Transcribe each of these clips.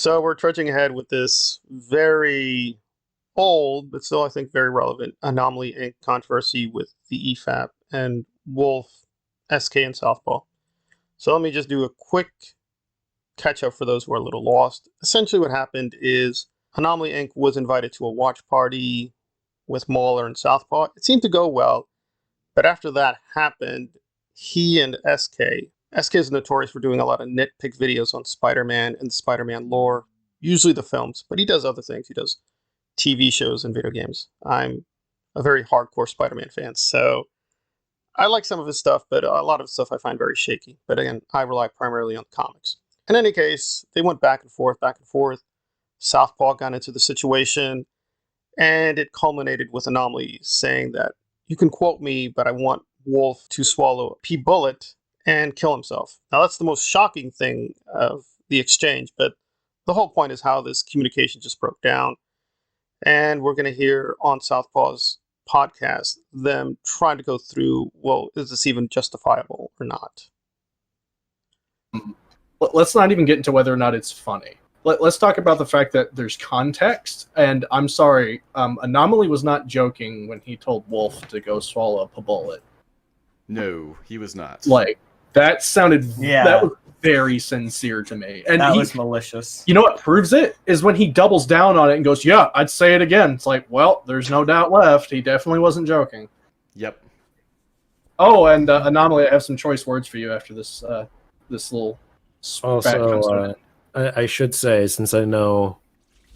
So we're trudging ahead with this very old, but still I think very relevant Anomaly Inc. controversy with the EFAP and Wolf, SK, and Southpaw. So let me just do a quick catch up for those who are a little lost. Essentially, what happened is Anomaly Inc. was invited to a watch party with Mauler and Southpaw. It seemed to go well, but after that happened, he and SK is notorious for doing a lot of nitpick videos on Spider-Man and the Spider-Man lore, usually the films, but he does other things. He does TV shows and video games. I'm a very hardcore Spider-Man fan, so I like some of his stuff, but a lot of his stuff I find very shaky. But again, I rely primarily on the comics. In any case, they went back and forth, back and forth. Southpaw got into the situation, and it culminated with Anomaly saying that you can quote me, but I want Wolf to swallow a pea bullet and kill himself. Now, that's the most shocking thing of the exchange, but the whole point is how this communication just broke down. And we're going to hear on Southpaw's podcast them trying to go through, well, is this even justifiable or not? Let's not even get into whether or not it's funny. Let's talk about the fact that there's context. And I'm sorry, Anomaly was not joking when he told Wolf to go swallow a bullet. No, he was not. Like, that sounded... Yeah. That was very sincere to me. And that was malicious. You know what proves it? Is when he doubles down on it and goes, yeah, I'd say it again. It's like, well, there's no doubt left. He definitely wasn't joking. Yep. Oh, and Anomaly, I have some choice words for you after this this little... Also, I should say, since I know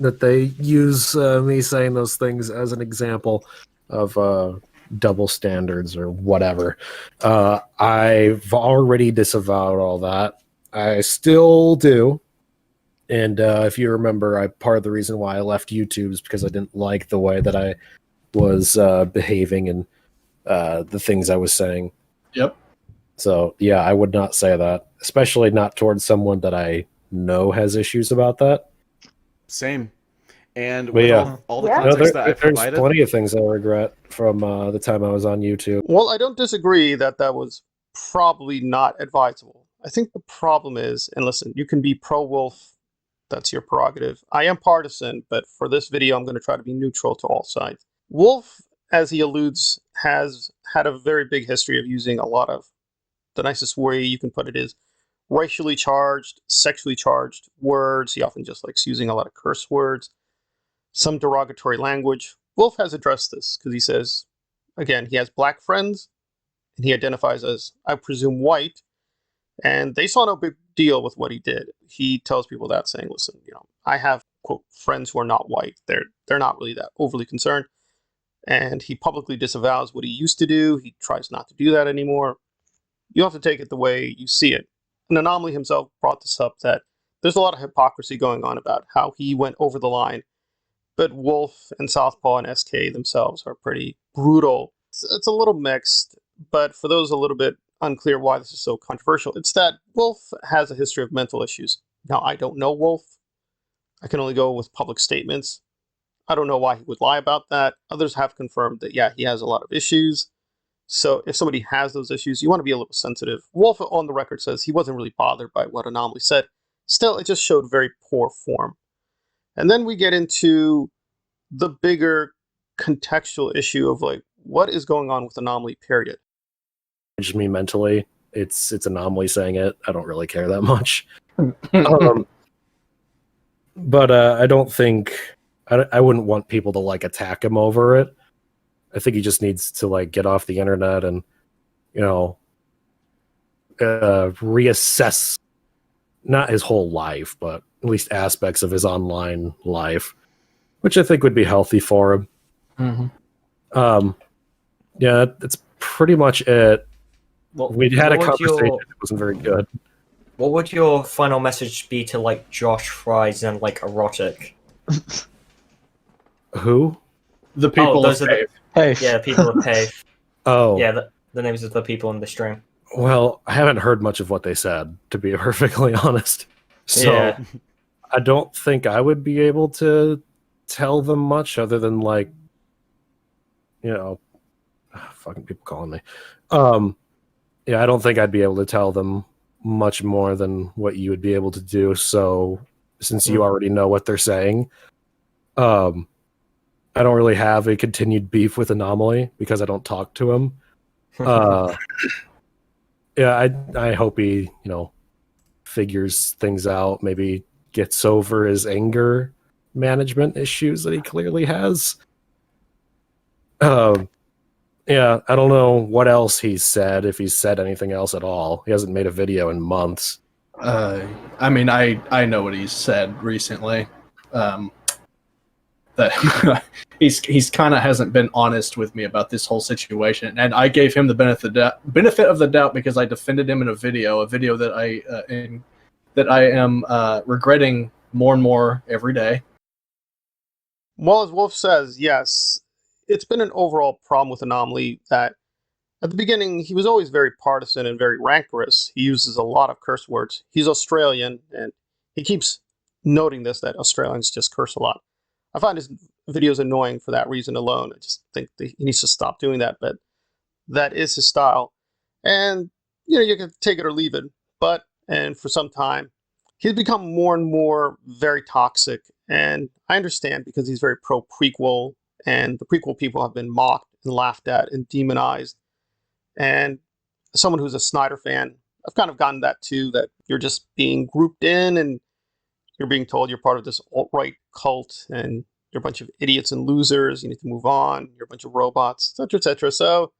that they use me saying those things as an example of double standards or whatever, I've already disavowed all that. I still do. And if you remember, part of the reason why I left YouTube is because I didn't like the way that I was behaving and the things I was saying. Yep. So, yeah, I would not say that, especially not towards someone that I know has issues about that. Same. And with all the context that I provided... There's plenty of things I regret from the time I was on YouTube. Well, I don't disagree that was probably not advisable. I think the problem is, and listen, you can be pro-Wolf, that's your prerogative. I am partisan, but for this video, I'm going to try to be neutral to all sides. Wolf, as he alludes, has had a very big history of using a lot of, the nicest way you can put it is, racially charged, sexually charged words. He often just likes using a lot of curse words, some derogatory language. Wolf has addressed this because he says, again, he has black friends, and he identifies as, I presume, white, and they saw no big deal with what he did. He tells people that, saying, listen, I have, quote, friends who are not white. They're not really that overly concerned. And he publicly disavows what he used to do. He tries not to do that anymore. You have to take it the way you see it. And Anomaly himself brought this up, that there's a lot of hypocrisy going on about how he went over the line. But Wolf and Southpaw and SK themselves are pretty brutal. It's a little mixed, but for those a little bit unclear why this is so controversial, it's that Wolf has a history of mental issues. Now, I don't know Wolf. I can only go with public statements. I don't know why he would lie about that. Others have confirmed that, yeah, he has a lot of issues. So if somebody has those issues, you want to be a little sensitive. Wolf on the record says he wasn't really bothered by what Anomaly said. Still, it just showed very poor form. And then we get into the bigger contextual issue of, like, what is going on with Anomaly, period. Me mentally, it's Anomaly saying it. I don't really care that much. But I don't think... I wouldn't want people to, like, attack him over it. I think he just needs to, like, get off the internet and, reassess not his whole life, but at least aspects of his online life, which I think would be healthy for him. Mm-hmm. Yeah, that's pretty much it. Well, we had a conversation. It wasn't very good. What would your final message be to, like, Josh Fries and, like, Erotic? Who? The people those of are Pave. Yeah, the people of Pave. Oh. Yeah, the names of the people in the stream. Well, I haven't heard much of what they said, to be perfectly honest. So yeah. I don't think I would be able to tell them much other than, like, fucking people calling me. I don't think I'd be able to tell them much more than what you would be able to do. So since you already know what they're saying. I don't really have a continued beef with Anomaly because I don't talk to him. Yeah, I hope he, figures things out, maybe gets over his anger management issues that he clearly has. Yeah, I don't know what else he's said, if he's said anything else at all. He hasn't made a video in months. I mean, I know what he's said recently. That he's kind of hasn't been honest with me about this whole situation, and I gave him the benefit of the doubt because I defended him in a video that I am regretting more and more every day. Well, as Wolf says, yes, it's been an overall problem with Anomaly that at the beginning he was always very partisan and very rancorous. He uses a lot of curse words. He's Australian, and he keeps noting this, that Australians just curse a lot. I find his videos annoying for that reason alone. I just think that he needs to stop doing that, but that is his style. And, you can take it or leave it. And for some time, he's become more and more very toxic. And I understand because he's very pro-prequel, and the prequel people have been mocked and laughed at and demonized. And as someone who's a Snyder fan, I've kind of gotten that too, that you're just being grouped in and you're being told you're part of this alt-right cult and you're a bunch of idiots and losers. You need to move on. You're a bunch of robots, etc., etc. So,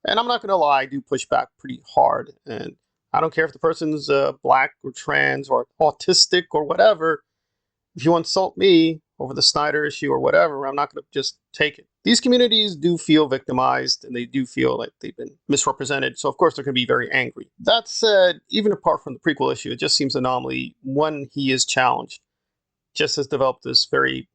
and I'm not going to lie, I do push back pretty hard. And I don't care if the person's black or trans or autistic or whatever. If you insult me over the Snyder issue or whatever, I'm not going to just take it. These communities do feel victimized and they do feel like they've been misrepresented. So, of course, they're going to be very angry. That said, even apart from the prequel issue, it just seems Anomaly, when he is challenged, just has developed this very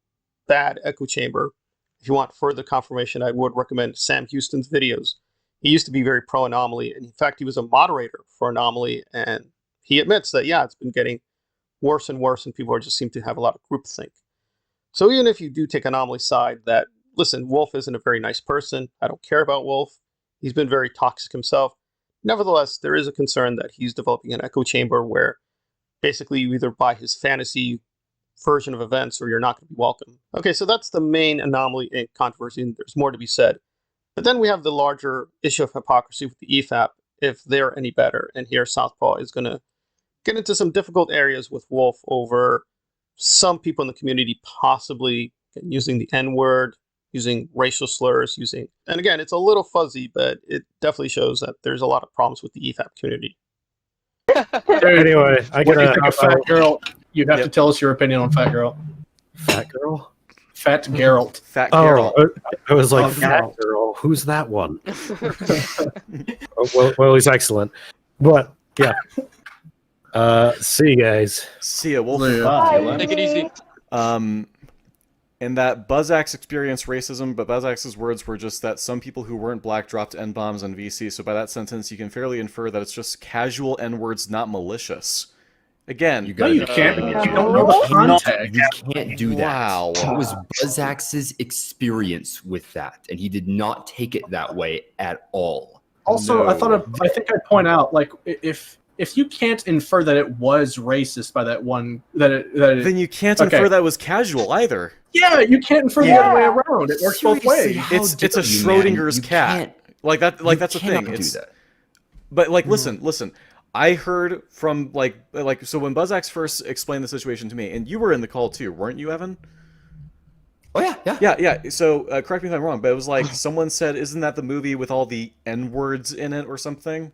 bad echo chamber. If you want further confirmation, I would recommend Sam Houston's videos. He used to be very pro-Anomaly, and in fact, he was a moderator for Anomaly, and he admits that, yeah, it's been getting worse and worse, and people just seem to have a lot of groupthink. So even if you do take Anomaly's side, that, listen, Wolf isn't a very nice person. I don't care about Wolf. He's been very toxic himself. Nevertheless, there is a concern that he's developing an echo chamber where basically you either buy his fantasy version of events or you're not going to be welcome. Okay, so that's the main Anomaly Inc. controversy, and there's more to be said. But then we have the larger issue of hypocrisy with the EFAP, if they're any better. And here Southpaw is going to get into some difficult areas with Wolf over some people in the community possibly using the N-word, using racial slurs, and again, it's a little fuzzy, but it definitely shows that there's a lot of problems with the EFAP community. Anyway, What do you think of Fat Girl? You have to tell us your opinion on Fat Girl. Fat Girl? Fat Geralt. Fat Geralt. I was like, Fat Girl? Who's that one? well, he's excellent. But, yeah. See you guys. See ya, Wolf. Bye. Take it easy. And that Buzzax experienced racism, but Buzzax's words were just that some people who weren't black dropped N-bombs on VC, so by that sentence you can fairly infer that it's just casual N-words, not malicious. Again, you can't because you don't know the context. You can't do that. Wow. That was Buzzax's experience with that, and he did not take it that way at all. Also, I think I'd point out, like, if you can't infer that it was racist by that one, then you can't infer that was casual either. Yeah, you can't infer the other way around. It works both ways. It's a Schrodinger's cat. Like that. Like that's the thing. But like, listen. I heard from like so when Buzzax first explained the situation to me, and you were in the call too, weren't you, Evan? Oh yeah. So correct me if I'm wrong, but it was like someone said, "Isn't that the movie with all the N-words in it or something?"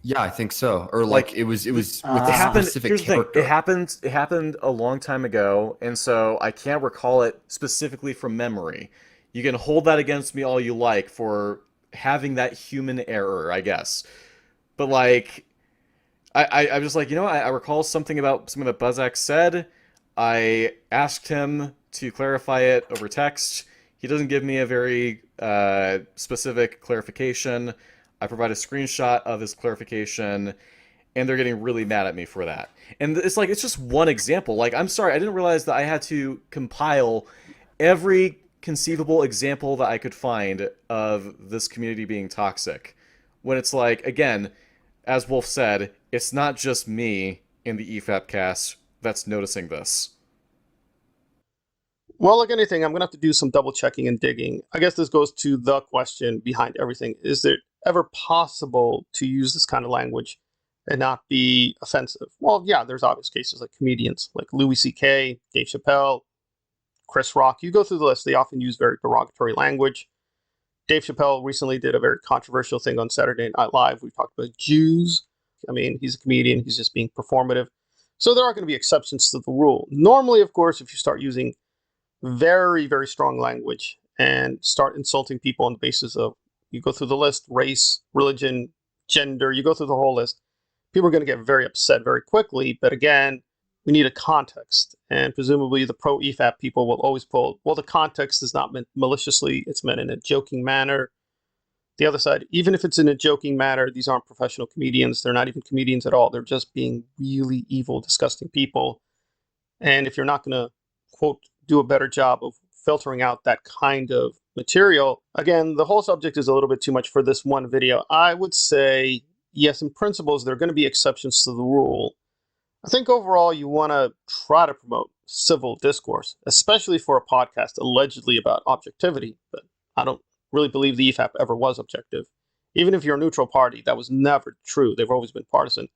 Yeah, I think so. Or like it was with a specific character. It happened a long time ago, and so I can't recall it specifically from memory. You can hold that against me all you like for having that human error, I guess. But like, I'm just like, I recall something that Buzzax said. I asked him to clarify it over text. He doesn't give me a very specific clarification. I provide a screenshot of his clarification, and they're getting really mad at me for that. And it's like, it's just one example. Like, I'm sorry, I didn't realize that I had to compile every conceivable example that I could find of this community being toxic. When it's like, again, as Wolf said, it's not just me in the EFAP cast that's noticing this? Well, like anything, I'm going to have to do some double checking and digging. I guess this goes to the question behind everything. Is it ever possible to use this kind of language and not be offensive? Well, yeah, there's obvious cases like comedians, like Louis C.K., Dave Chappelle, Chris Rock. You go through the list, they often use very derogatory language. Dave Chappelle recently did a very controversial thing on Saturday Night Live. We talked about Jews. I mean, he's a comedian. He's just being performative. So there are going to be exceptions to the rule. Normally, of course, if you start using very, very strong language and start insulting people on the basis of, you go through the list, race, religion, gender, you go through the whole list, people are going to get very upset very quickly. But again, we need a context. And presumably the pro EFAP people will always pull, well, the context is not meant maliciously, it's meant in a joking manner. The other side, even if it's in a joking manner, these aren't professional comedians. They're not even comedians at all. They're just being really evil, disgusting people. And if you're not going to, quote, do a better job of filtering out that kind of material, again, the whole subject is a little bit too much for this one video. I would say, yes, in principles, there are going to be exceptions to the rule. I think overall you want to try to promote civil discourse, especially for a podcast allegedly about objectivity, but I don't really believe the EFAP ever was objective. Even if you're a neutral party, that was never true. They've always been partisan.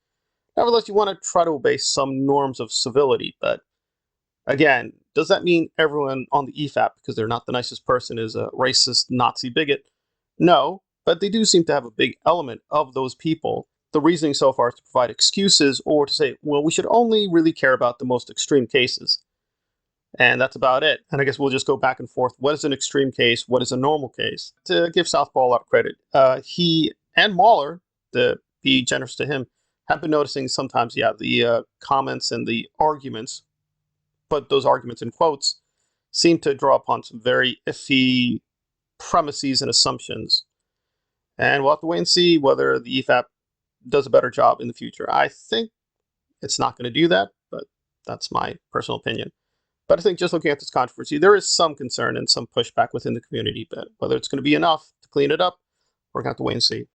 Nevertheless, you want to try to obey some norms of civility, but again, does that mean everyone on the EFAP, because they're not the nicest person, is a racist Nazi bigot? No, but they do seem to have a big element of those people. The reasoning so far is to provide excuses or to say, well, we should only really care about the most extreme cases. And that's about it. And I guess we'll just go back and forth. What is an extreme case? What is a normal case? To give Southpaw a lot of credit, he and Mahler, to be generous to him, have been noticing sometimes, yeah, the comments and the arguments, but those arguments in quotes, seem to draw upon some very iffy premises and assumptions. And we'll have to wait and see whether the EFAP does a better job in the future. I think it's not going to do that, but that's my personal opinion. But I think just looking at this controversy, there is some concern and some pushback within the community, but whether it's going to be enough to clean it up, we're going to have to wait and see.